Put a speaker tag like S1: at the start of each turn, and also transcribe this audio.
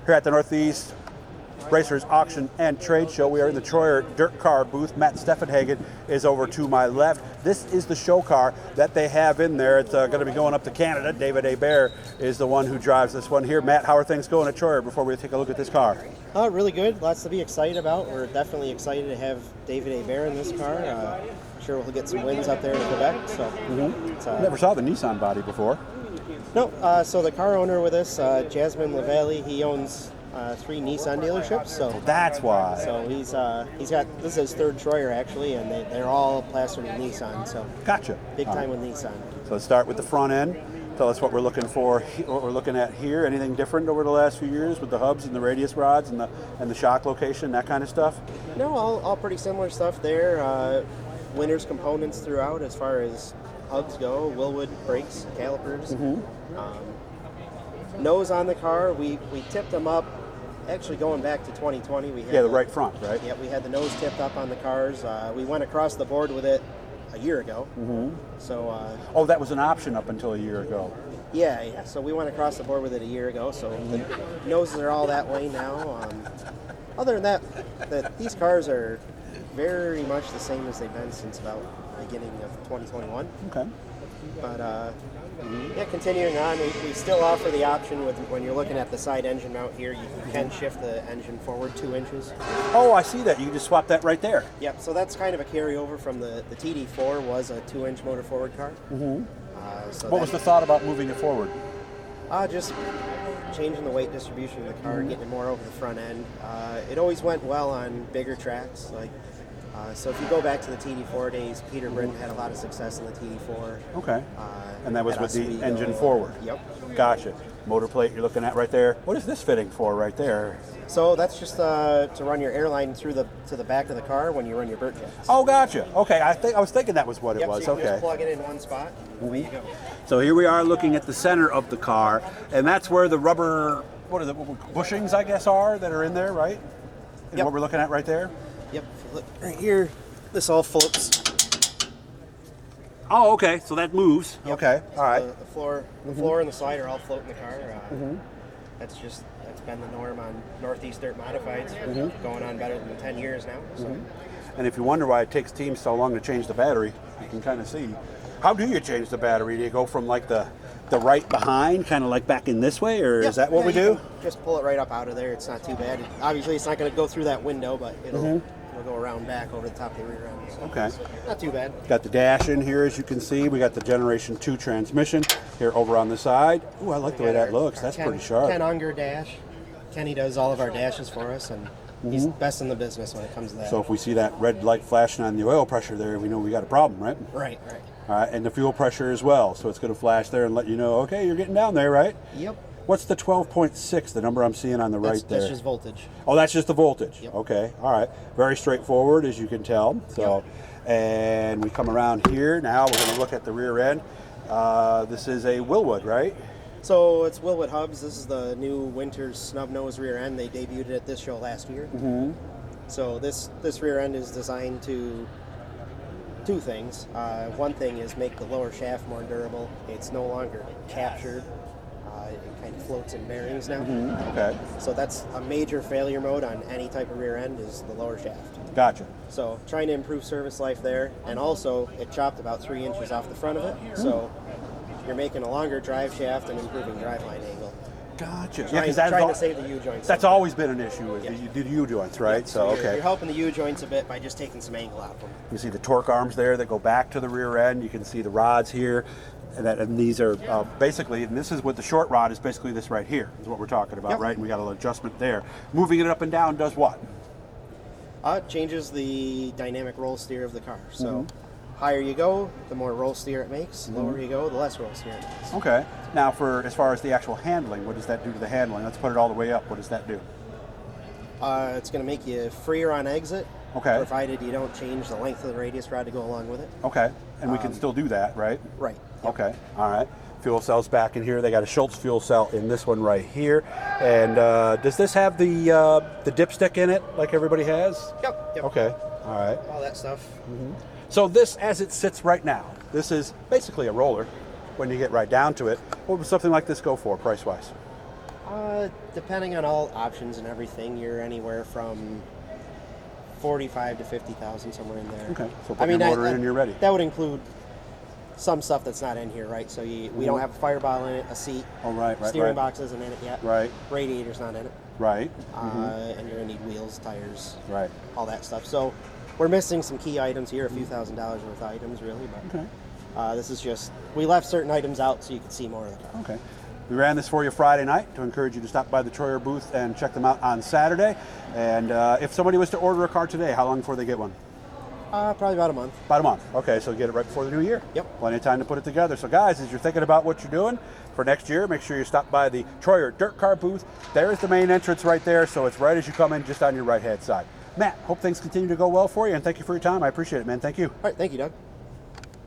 S1: here at the Northeast Racers Auction and Trade Show. We are in the Troyer Dirt Car booth. Matt Steffenhagen is over to my left. This is the show car that they have in there. It's going to be going up to Canada. David Hebert is the one who drives this one here. Matt, how are things going at Troyer before we take a look at this car?
S2: Really good. Lots to be excited about. We're definitely excited to have David Hebert in this car. I'm sure we'll get some wins up there in Quebec. So,
S1: Never saw the Nissan body before.
S2: No. So the car owner with us, Jasmine Lavallee, he owns 3 Nissan dealerships. So
S1: that's why.
S2: So he's got, this is his 3rd Troyer actually, and they're all plastered in Nissan. So
S1: gotcha.
S2: Big time with Nissan.
S1: So let's start with the front end. Tell us what we're looking for, what we're looking at here. Anything different over the last few years with the hubs and the radius rods and the shock location, that kind of stuff?
S2: No, all pretty similar stuff there. Winner's components throughout as far as hubs go, Willwood brakes, calipers. Nose on the car, we tipped them up. Actually, going back to 2020, we had
S1: the right front, right?
S2: Yeah, we had the nose tipped up on the cars. We went across the board with it a year ago. So.
S1: Oh, that was an option up until a year ago.
S2: Yeah. So we went across the board with it a year ago. So the noses are all that way now. Other than that, these cars are very much the same as they've been since about the beginning of 2021.
S1: Okay.
S2: But continuing on, we still offer the option with when you're looking at the side engine mount here, you can shift the engine forward 2 inches.
S1: Oh, I see that. You can just swap that right there.
S2: Yep. So that's kind of a carryover from the TD4 was a 2-inch motor forward car. So
S1: what was the thought about moving it forward?
S2: Just changing the weight distribution of the car, getting it more over the front end. It always went well on bigger tracks. So if you go back to the TD4 days, Peter Britton had a lot of success in the TD4.
S1: Okay. And that was with the
S2: Oswego.
S1: engine forward.
S2: Yep.
S1: Gotcha. Motor plate you're looking at right there. What is this fitting for right there?
S2: So that's just to run your airline through to the back of the car when you run your Burt jets.
S1: Oh, gotcha. Okay, I was thinking that was what it was.
S2: So you can
S1: okay.
S2: just plug it in one spot. There you go.
S1: So here we are looking at the center of the car, and that's where the rubber, what are the bushings, I guess, are that are in there, right? And what we're looking at right there?
S2: Yep. Look right here. This all floats.
S1: Oh, okay. So that moves.
S2: Yep.
S1: Okay. All right.
S2: The floor and the slide are all float in the car. That's been the norm on Northeast Dirt Modifieds for going on better than 10 years now. So.
S1: And if you wonder why it takes teams so long to change the battery, you can kind of see. How do you change the battery? Do you go from like the right behind, kind of like back in this way, or is that what we do?
S2: Just pull it right up out of there. It's not too bad. Obviously, it's not going to go through that window, but it'll go around back over the top of the rear end. So
S1: okay.
S2: Not too bad.
S1: Got the dash in here, as you can see. We got the Generation 2 transmission here over on the side. Ooh, I like the way that looks. That's pretty sharp.
S2: Ken Unger dash. Kenny does all of our dashes for us, and he's best in the business when it comes to that.
S1: So if we see that red light flashing on the oil pressure there, we know we got a problem, right?
S2: Right.
S1: All right, and the fuel pressure as well. So it's going to flash there and let you know, okay, you're getting down there, right?
S2: Yep.
S1: What's the 12.6, the number I'm seeing on the right there?
S2: That's just voltage.
S1: Oh, that's just the voltage.
S2: Yep.
S1: Okay, all right. Very straightforward, as you can tell. So, and we come around here. Now we're going to look at the rear end. This is a Willwood, right?
S2: So it's Willwood hubs. This is the new Winters snub nose rear end. They debuted it at this show last year. So this rear end is designed to 2 things. One thing is make the lower shaft more durable. It's no longer captured. It kind of floats in bearings now.
S1: Okay.
S2: So that's a major failure mode on any type of rear end is the lower shaft.
S1: Gotcha.
S2: So trying to improve service life there, and also it chopped about 3 inches off the front of it. So you're making a longer drive shaft and improving driveline angle.
S1: Gotcha.
S2: Trying to save the U-joints.
S1: That's always been an issue with the U-joints, right?
S2: Yep. So you're helping the U-joints a bit by just taking some angle out of them.
S1: You see the torque arms there that go back to the rear end. You can see the rods here. And these are basically, and this is what the short rod is basically this right here, is what we're talking about, right? And we got a little adjustment there. Moving it up and down does what?
S2: It changes the dynamic roll steer of the car. So higher you go, the more roll steer it makes. Lower you go, the less roll steer it makes.
S1: Okay. Now, as far as the actual handling, what does that do to the handling? Let's put it all the way up. What does that do?
S2: It's going to make you freer on exit.
S1: Okay.
S2: Provided you don't change the length of the radius rod to go along with it.
S1: Okay. And we can still do that, right?
S2: Right.
S1: Yep. Okay. All right. Fuel cells back in here. They got a Schultz fuel cell in this one right here. And does this have the dipstick in it like everybody has?
S2: Yep.
S1: Okay. All right.
S2: All that stuff.
S1: So this, as it sits right now, this is basically a roller when you get right down to it. What would something like this go for price-wise?
S2: Depending on all options and everything, you're anywhere from 45 to 50,000, somewhere in there.
S1: Okay, so put your motor in and you're ready.
S2: That would include some stuff that's not in here, right? So we don't have a fireball in it, a seat.
S1: Oh, right.
S2: Steering box isn't in it yet.
S1: Right.
S2: Radiator's not in it.
S1: Right.
S2: And you're gonna need wheels, tires,
S1: right.
S2: all that stuff. So we're missing some key items here, a few $1,000s worth of items, really. But
S1: Okay.
S2: this is just, we left certain items out so you could see more of the car.
S1: Okay. We ran this for you Friday night to encourage you to stop by the Troyer booth and check them out on Saturday. And if somebody was to order a car today, how long before they get one?
S2: Probably about a month.
S1: About a month. Okay, so get it right before the new year.
S2: Yep.
S1: Plenty of time to put it together. So guys, as you're thinking about what you're doing for next year, make sure you stop by the Troyer Dirt Car booth. There's the main entrance right there, so it's right as you come in, just on your right-hand side. Matt, hope things continue to go well for you, and thank you for your time. I appreciate it, man. Thank you.
S2: All right, thank you, Doug.